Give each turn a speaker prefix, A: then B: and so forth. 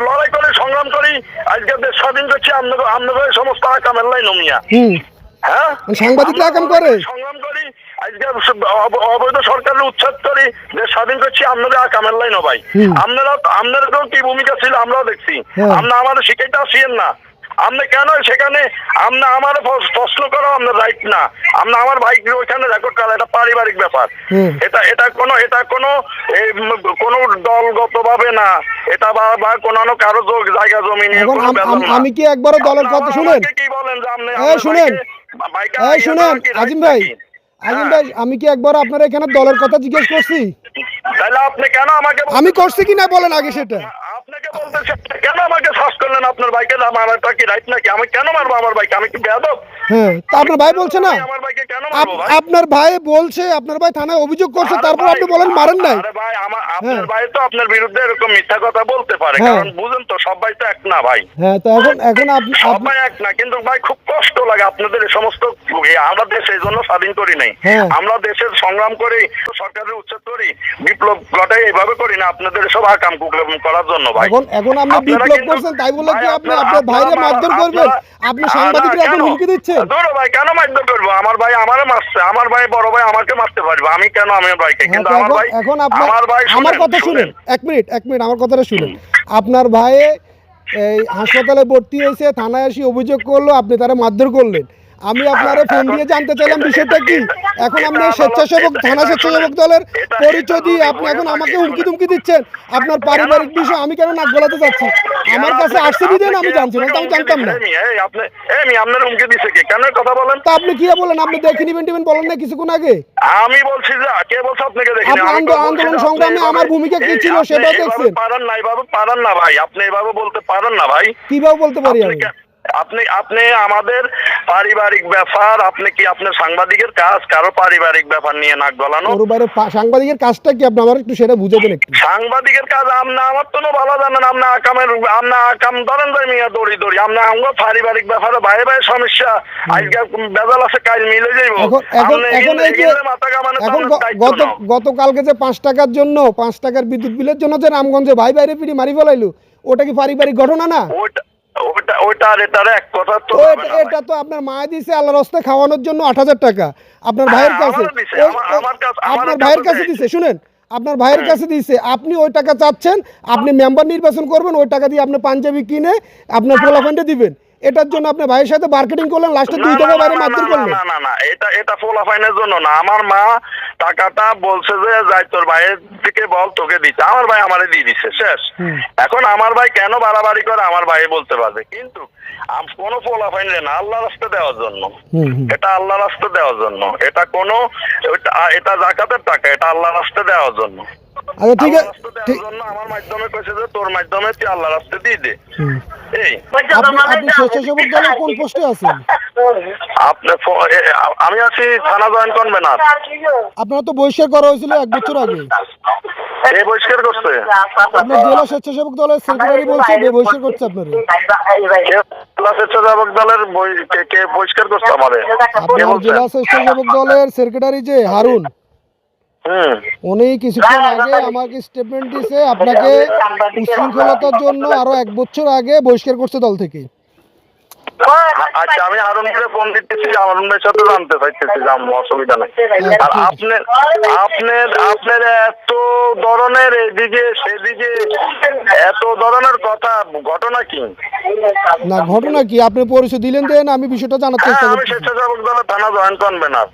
A: লড়াই করে সংগ্রাম করি আজকে দেশ স্বাধীন করছি আপনাদের সমস্ত আকামের লাই নমিয়া। হ্যাঁ,
B: সাংবাদিকরা আকাম করে
A: সংগ্রাম করি আজকে অবৈধ সরকারের উচ্ছেদ করি দেশ স্বাধীন করছি আপনাদের আকামের লাই ন ভাই। আপনাদেরও কি ভূমিকা ছিল আমরাও দেখছি। আপনি আমাদের শিখাইতে আসিয়েন না। আপনি কেন সেখানে আপনি আমার প্রশ্ন করা আপনার রাইট না। আপনি আমার ভাইকে ওইখানে রেকর্ড করা এটা পারিবারিক ব্যাপার। এটা কোনো দলগত ভাবে না। এটা বা কোনো কারো জায়গা জমি নিয়ে
B: আমি কি একবারও দলের কথা শুনেন
A: কি বলেন যে আপনি
B: শুনেন আজিম ভাই আমি কি একবার আপনার এখানে দলের কথা জিজ্ঞেস করছি?
A: তাহলে আপনি কেন আমাকে
B: আমি করছি কি না বলেন আগে সেটা।
A: আপনাকে বলতেছে কেন আমাকে শ্বাস করলেন আপনার ভাইকে মারাটা কি রাইট নাকি? আমি কেন মারবো আমার ভাইকে? আমি কি বেয়াদব?
B: হ্যাঁ, তা আপনার ভাই বলছে না
A: আমার ভাইকে কেন মারবো ভাই?
B: আপনার ভাই বলছে আপনার ভাই থানায় অভিযোগ করছে, তারপর আপনি বলেন মারেন নাই।
A: আরে ভাই আপনার ভাই তো আপনার বিরুদ্ধে এরকম মিথ্যা কথা বলতে পারে, কারণ বুঝেন তো সব ভাই তো এক না ভাই।
B: হ্যাঁ, তো এখন আপনি
A: সবাই এক না, কিন্তু ভাই খুব কষ্ট লাগে আপনাদের এই সমস্ত। আমরা দেশ এই জন্য স্বাধীন করি নাই। আমরা দেশের সংগ্রাম করি, সরকারের উচ্ছেদ করি, বিপ্লব ঘটাই এইভাবে করি না আপনাদের সব আকাম কুকলাম করার জন্য ভাই।
B: এখন আপনি বিপ্লব করছেন তাই বলে কি আপনি আপনার ভাইরে মারধর করবেন? আপনি সাংবাদিকরা এখন হুমকি দিচ্ছেন।
A: ধরো ভাই কেন মারধর করবো? আমার ভাই আমারে মারছে, আমার ভাই বড় ভাই আমাকে মারতে পারবে, আমি কেন আমার ভাইকে? কিন্তু আমার ভাই
B: এখন
A: আমার ভাই
B: আমার কথা শুনেন, এক মিনিট আমার কথাটা শুনেন। আপনার ভাই এই হাসপাতালে ভর্তি হয়েছে, থানায় এসে অভিযোগ করলো, আপনি তারা মারধর করলেন। আমি আপনারে ফোন দিয়ে জানতে চাইলাম বিষয়টা কি। এখন আপনি স্বেচ্ছাসেবক থানা স্বেচ্ছাসেবক দলের পরিচয় দিয়ে আপনি এখন আমাকে হুমকি তুমকি দিচ্ছেন। আপনার পারিবারিক বিষয় আমি কেন নাক গলাতে যাচ্ছি? আমার কাছে আসছে বিদেন আমি জানছি না, আমি জানতাম না।
A: আপনার হুমকি দিছে কে? কেন কথা বলেন?
B: তা আপনি কি বলেন? আপনি দেখে নিবেন বলেন না কিছুক্ষণ আগে।
A: আমি বলছি যে কে বলছে আপনাকে দেখেন?
B: আপনি আন্দোলন সংগ্রামে আমার ভূমিকা কি ছিল সেটা দেখছেন।
A: পারেন না এভাবে, পারেন না ভাই, আপনি এভাবে বলতে পারেন না ভাই।
B: কিভাবে বলতে পারি আমি?
A: আপনি আমাদের পারিবারিক ব্যাপার, আপনি কি আপনার সাংবাদিকের কাজ কারো পারিবারিক ব্যাপার নিয়ে নাক গলানো?
B: সাংবাদিকের কাজটা কি আপনি আমার একটু সেটা বুঝে দেন একটু।
A: সাংবাদিকের কাজ আপনি আমার তো ভালো জানেন। আপনি আকাম ধরেন যাই মিয়া দড়ি আপনি আমরা পারিবারিক ব্যাপারে ভাই ভাই সমস্যা আজকে বেজাল আছে, কাজ মিলে যাইব।
B: গতকালকে যে 5 টাকার জন্য 5 টাকার বিদ্যুৎ বিলের জন্য যে রামগঞ্জে ভাই বাইরে পিড়ি মারি ফেলাইলো, ওটা কি পারিবারিক ঘটনা না? এটা তো আপনার মা দিছে আল্লাহর রাস্তায় খাওয়ানোর জন্য 8,000 টাকা আপনার ভাইয়ের কাছে। আপনার ভাইয়ের কাছে দিছে, শুনেন, আপনার ভাইয়ের কাছে দিছে। আপনি ওই টাকা চাচ্ছেন, আপনি মেম্বার নির্বাচন করবেন, ওই টাকা দিয়ে আপনি পাঞ্জাবি কিনে আপনার পোলাপান্ডে দিবেন। এটার জন্য আপনি ভাইয়ের সাথে মার্কেটিং করলেন, লাস্টে 2 টাকা বাইরে মারধর করলেন।
A: না এটা পোলাপাইনের জন্য না। আমার মা টাকাটা বলছে যে যাই তোর ভাইয়ের থেকে বল তোকে দিতে, আমার ভাই আমারে দিয়ে দিছে, শেষ। এখন আমার ভাই কেন বাড়াবাড়ি করে আমার ভাই বলতে পারবে, কিন্তু কোন পোলাপাইনে না, আল্লাহ রাস্তা দেওয়ার জন্য। এটা আল্লাহ রাস্তা দেওয়ার জন্য, এটা জাকাতের টাকা, এটা আল্লাহ রাস্তা দেওয়ার জন্য।
B: আচ্ছা ঠিক আছে,
A: আমার মাধ্যমে কইছে যে তোর মাধ্যমে তুই আল্লাহ রাস্তা দিয়ে দে।
B: আপনি স্বেচ্ছাসেবক দলের কোন পোস্টে আছেন?
A: আমি আছি থানা জয়েন্ট কনভেনার।
B: আপনার তো বহিষ্কার করা হয়েছিল 1 বছর আগে।
A: কে বহিষ্কার করছে?
B: আপনার জেলা স্বেচ্ছাসেবক দলের সেক্রেটারি বলছে বহিষ্কার করছে আপনারে।
A: জেলা স্বেচ্ছাসেবক দলের কে বহিষ্কার করছে আমারে?
B: আপনার জেলা স্বেচ্ছাসেবক দলের সেক্রেটারি যে হারুন, উনি কিছুক্ষণ আগে আমাকে স্টেটমেন্ট দিয়েছে আপনাকে উচ্ছৃঙ্খলতার জন্য আরো 1 বছর আগে বহিষ্কার করছে দল থেকে।
A: আচ্ছা, আমি হারুনকে ফোন দিতেছি, হারুন ভাইয়ের সাথে জানতে চাইতেছি, অসুবিধা নেই। আর আপনার এত ধরনের এদিকে সেদিকে এত ধরনের কথা, ঘটনা কি?
B: না ঘটনা কি আপনি পরিচয় দিলেন দেন, আমি বিষয়টা জানার চেষ্টা করছি।
A: আমি স্বেচ্ছাসেবক দলের থানা জয়েন্ট কনভেনার।